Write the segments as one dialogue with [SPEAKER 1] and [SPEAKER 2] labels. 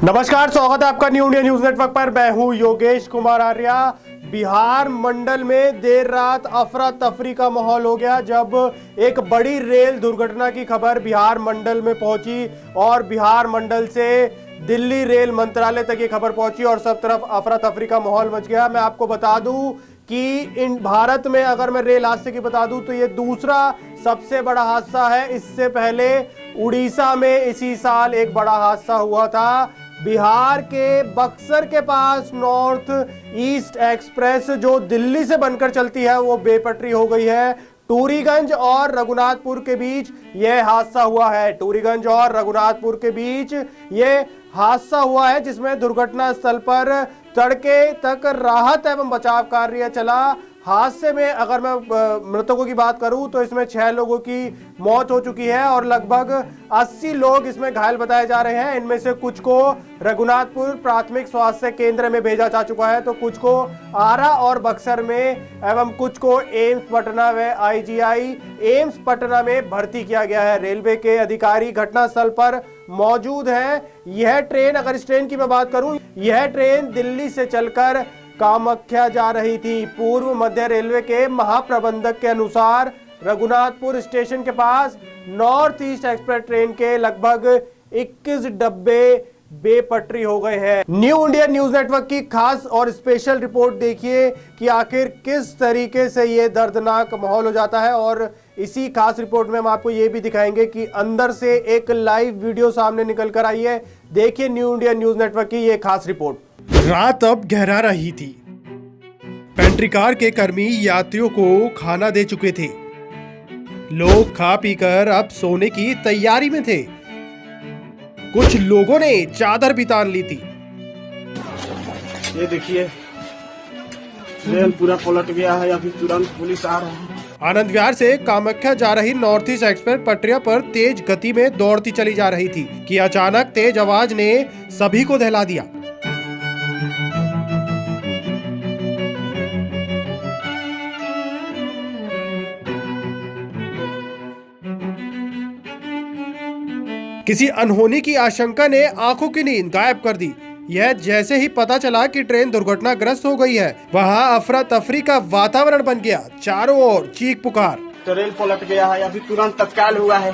[SPEAKER 1] नमस्कार, स्वागत है आपका न्यू इंडिया न्यूज नेटवर्क पर। मैं हूं योगेश कुमार आर्या। बिहार मंडल में देर रात अफरा तफरी का माहौल हो गया जब एक बड़ी रेल दुर्घटना की खबर बिहार मंडल में पहुंची और बिहार मंडल से दिल्ली रेल मंत्रालय तक ये खबर पहुंची और सब तरफ अफरा तफरी का माहौल मच गया। मैं आपको बता दूं कि इन भारत में अगर मैं रेल हादसे की बता दूं तो ये दूसरा सबसे बड़ा हादसा है। इससे पहले उड़ीसा में इसी साल एक बड़ा हादसा हुआ था। बिहार के बक्सर के पास नॉर्थ ईस्ट एक्सप्रेस जो दिल्ली से बनकर चलती है वो बेपटरी हो गई है। टूरीगंज और रघुनाथपुर के बीच यह हादसा हुआ है। टूरीगंज और रघुनाथपुर के बीच यह हादसा हुआ है जिसमें दुर्घटना स्थल पर तड़के तक राहत एवं बचाव कार्य चला। हादसे में अगर मैं मृतकों की बात करूं तो इसमें 6 लोगों की मौत हो चुकी है और लगभग 80 लोग इसमें घायल बताए जा रहे हैं। इनमें से कुछ को रघुनाथपुर प्राथमिक स्वास्थ्य केंद्र में भेजा जा चुका है तो कुछ को आरा और बक्सर में एवं कुछ को एम्स पटना व आईजीआई एम्स पटना में भर्ती किया गया है। रेलवे के अधिकारी घटनास्थल पर मौजूद हैं। यह ट्रेन, अगर इस ट्रेन की मैं बात करूं, यह ट्रेन दिल्ली से चलकर कामाख्या जा रही थी। पूर्व मध्य रेलवे के महाप्रबंधक के अनुसार रघुनाथपुर स्टेशन के पास नॉर्थ ईस्ट एक्सप्रेस ट्रेन के लगभग 21 डब्बे बेपटरी हो गए हैं। न्यू इंडिया न्यूज नेटवर्क की खास और स्पेशल रिपोर्ट देखिए कि आखिर किस तरीके से ये दर्दनाक माहौल हो जाता है और इसी खास रिपोर्ट में हम आपको ये भी दिखाएंगे कि अंदर से एक लाइव वीडियो सामने निकल कर आई है। देखिए न्यू इंडिया न्यूज नेटवर्क की ये खास रिपोर्ट।
[SPEAKER 2] रात अब गहरा रही थी। पेंट्री कार के कर्मी यात्रियों को खाना दे चुके थे। लोग खा पीकर अब सोने की तैयारी में थे। कुछ लोगों ने चादर भी तान ली थी।
[SPEAKER 3] ये देखिए रेल पूरा पलट गया है, अभी तुरंत पुलिस आ रहा है।
[SPEAKER 2] आनंद विहार से कामाख्या जा रही नॉर्थ ईस्ट एक्सप्रेस पटरियों पर तेज गति में दौड़ती चली जा रही थी कि अचानक तेज आवाज ने सभी को दहला दिया। किसी अनहोनी की आशंका ने आंखों की नींद गायब कर दी। यह जैसे ही पता चला कि ट्रेन दुर्घटनाग्रस्त हो गई है, वहां अफरा तफरी का वातावरण बन गया। चारों ओर चीख पुकार।
[SPEAKER 3] रेल पलट गया है, अभी तुरंत तत्काल हुआ है।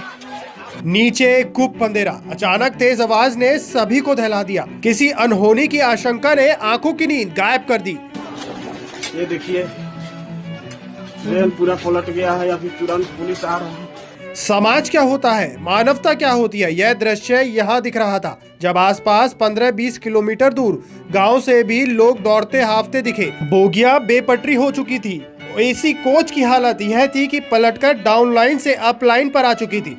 [SPEAKER 2] नीचे गुप्त अंधेरा। अचानक तेज आवाज ने सभी को दहला दिया। किसी अनहोनी की आशंका ने आंखों की नींद गायब कर दी।
[SPEAKER 3] ये देखिए रेल पूरा पलट गया है, अभी तुरंत पुलिस आ रहा है।
[SPEAKER 2] समाज क्या होता है, मानवता क्या होती है, यह दृश्य यहाँ दिख रहा था जब आसपास 15-20 किलोमीटर दूर गांव से भी लोग दौड़ते हाफते दिखे। बोगियां बेपटरी हो चुकी थी। एसी कोच की हालत यह थी कि पलटकर डाउन लाइन से अप लाइन पर आ चुकी थी।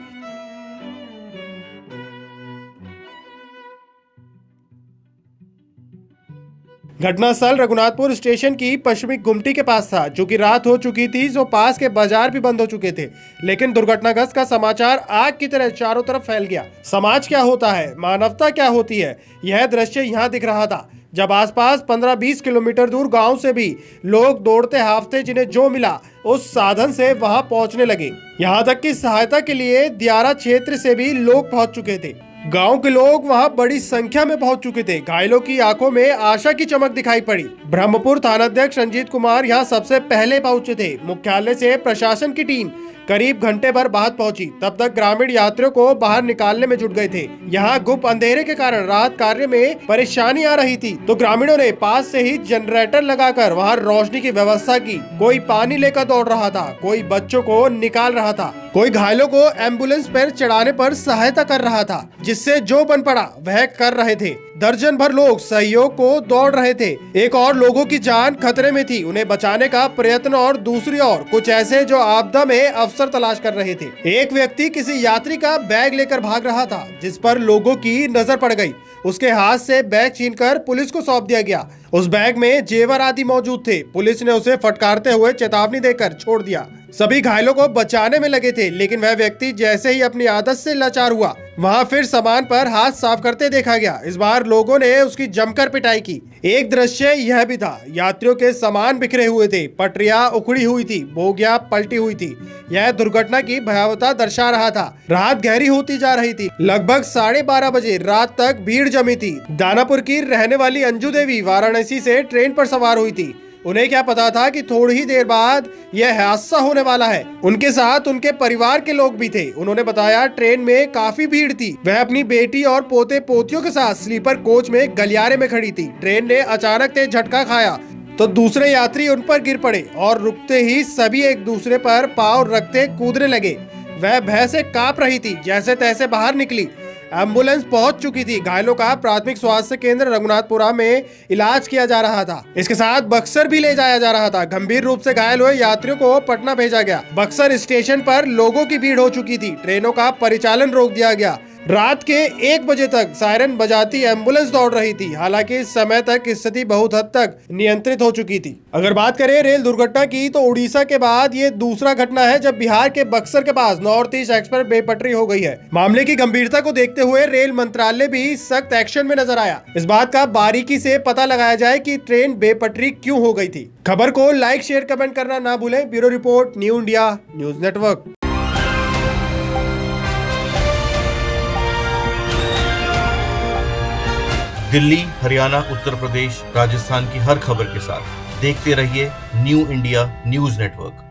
[SPEAKER 2] घटनास्थल रघुनाथपुर स्टेशन की पश्चिमी गुमटी के पास था। जो कि रात हो चुकी थी, जो पास के बाजार भी बंद हो चुके थे, लेकिन दुर्घटनाग्रस्त का समाचार आग की तरह चारों तरफ फैल गया। समाज क्या होता है, मानवता क्या होती है, यह दृश्य यहाँ दिख रहा था जब आसपास 15-20 किलोमीटर दूर गांव से भी लोग दौड़ते हाफते जिन्हें जो मिला उस साधन से वहां पहुंचने लगे। यहाँ तक कि सहायता के लिए दियारा क्षेत्र से भी लोग पहुंच चुके थे। गांव के लोग वहां बड़ी संख्या में पहुंच चुके थे। घायलों की आंखों में आशा की चमक दिखाई पड़ी। ब्रह्मपुर थानाध्यक्ष रंजीत कुमार यहां सबसे पहले पहुंचे थे। मुख्यालय से प्रशासन की टीम करीब घंटे भर बाद पहुंची। तब तक ग्रामीण यात्रियों को बाहर निकालने में जुट गए थे। यहाँ गुप्त अंधेरे के कारण राहत कार्य में परेशानी आ रही थी तो ग्रामीणों ने पास से ही जनरेटर लगाकर वहाँ रोशनी की व्यवस्था की। कोई पानी लेकर दौड़ रहा था, कोई बच्चों को निकाल रहा था, कोई घायलों को एम्बुलेंस पर चढ़ाने पर सहायता कर रहा था। जिससे जो बन पड़ा वह कर रहे थे। दर्जन भर लोग सहयोग को दौड़ रहे थे। एक और लोगों की जान खतरे में थी, उन्हें बचाने का प्रयत्न। और दूसरी ओर कुछ ऐसे जो आपदा में अवसर तलाश कर रहे थे। एक व्यक्ति किसी यात्री का बैग लेकर भाग रहा था जिस पर लोगों की नजर पड़ गई। उसके हाथ से बैग छीनकर पुलिस को सौंप दिया गया। उस बैग में जेवर आदि मौजूद थे। पुलिस ने उसे फटकारते हुए चेतावनी देकर छोड़ दिया। सभी घायलों को बचाने में लगे थे, लेकिन वह व्यक्ति जैसे ही अपनी आदत से लाचार हुआ, वहां फिर सामान पर हाथ साफ करते देखा गया। इस बार लोगों ने उसकी जमकर पिटाई की। एक दृश्य यह भी था, यात्रियों के सामान बिखरे हुए थे, पटरियां उखड़ी हुई थी, बोगियां पलटी हुई थी। यह दुर्घटना की भयावहता दर्शा रहा था। रात गहरी होती जा रही थी। लगभग 12:30 बजे रात तक भीड़ जमी थी। दानापुर की रहने वाली अंजू देवी वाराणसी से ट्रेन पर सवार हुई थी। उन्हें क्या पता था कि थोड़ी ही देर बाद यह हादसा होने वाला है। उनके साथ उनके परिवार के लोग भी थे। उन्होंने बताया ट्रेन में काफी भीड़ थी। वह अपनी बेटी और पोते पोतियों के साथ स्लीपर कोच में गलियारे में खड़ी थी। ट्रेन ने अचानक तेज झटका खाया तो दूसरे यात्री उन पर गिर पड़े और रुकते ही सभी एक दूसरे पर पांव रखते कूदने लगे। वह भय से कांप रही थी, जैसे तैसे बाहर निकली। एम्बुलेंस पहुंच चुकी थी। घायलों का प्राथमिक स्वास्थ्य केंद्र रघुनाथपुरा में इलाज किया जा रहा था। इसके साथ बक्सर भी ले जाया जा रहा था। गंभीर रूप से घायल हुए यात्रियों को पटना भेजा गया। बक्सर स्टेशन पर लोगों की भीड़ हो चुकी थी। ट्रेनों का परिचालन रोक दिया गया। रात के 1 बजे तक सायरन बजाती एम्बुलेंस दौड़ रही थी। हालांकि इस समय तक स्थिति बहुत हद तक नियंत्रित हो चुकी थी। अगर बात करें रेल दुर्घटना की, तो उड़ीसा के बाद ये दूसरा घटना है जब बिहार के बक्सर के पास नॉर्थ ईस्ट एक्सप्रेस बेपटरी हो गई है। मामले की गंभीरता को देखते हुए रेल मंत्रालय भी सख्त एक्शन में नजर आया। इस बात का बारीकी से पता लगाया जाए कि ट्रेन बेपटरी क्यों हो गई थी। खबर को लाइक, शेयर, कमेंट करना ना भूलें। Bureau report, New India News network.
[SPEAKER 4] Delhi, Haryana, Uttar Pradesh, Rajasthan की हर खबर के साथ देखते रहिए न्यू इंडिया न्यूज नेटवर्क।